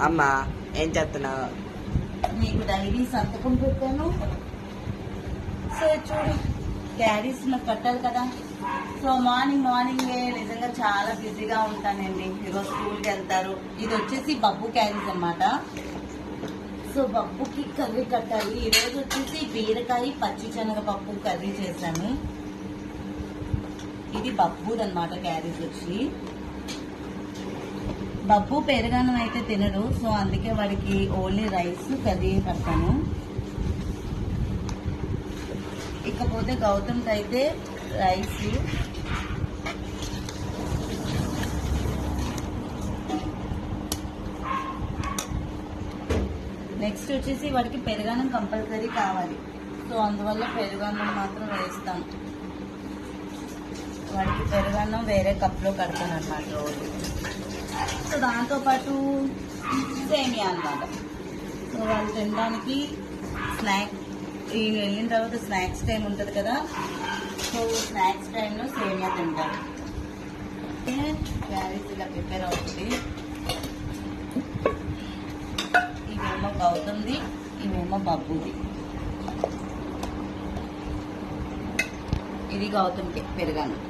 అమ్మా ఏం చేస్తున్నావు? నీకు డైరీ సంతకం పెట్టాను. సో చూడు, క్యారీస్ నాకు కట్టాలి కదా. సో మార్నింగ్ నిజంగా చాలా బిజీగా ఉంటానండి. ఈరోజు స్కూల్కి వెళ్తారు. ఇది వచ్చేసి బబ్బు క్యారీస్ అన్నమాట. సో బబ్బుకి కర్రీ కట్టాలి. ఈరోజు వచ్చేసి బీరకాయ పచ్చి శనగపప్పు కర్రీ చేశాను. ఇది బబ్బుదన్నమాట క్యారీస్ వచ్చి. బబ్బు పెరుగన్నం అయితే తినడు. సో అందుకే వాడికి ఓన్లీ రైస్ కర్రీ కట్టాను. ఇకపోతే గౌతమ్కి అయితే రైస్, నెక్స్ట్ వచ్చేసి వాడికి పెరుగన్నం కంపల్సరీ కావాలి. సో అందువల్ల పెరుగన్నం మాత్రం వేస్తాను. వాడికి పెరుగన్నం వేరే కప్లో కడతాను అన్నమాట రోజు. సో దాంతోపాటు సేమియా అన్నమాట. సో వాళ్ళు తినడానికి స్నాక్, ఈయన వెళ్ళిన తర్వాత స్నాక్స్ టైం ఉంటుంది కదా. సో స్నాక్స్ టైంలో సేమియా తింటారు. క్యారీస్ ఇలా ప్రిపేర్ అవుతుంది. ఇవేమో గౌతమ్ది, ఇవేమో బబ్బుది. ఇది గౌతమ్కి పెరుగన్నం.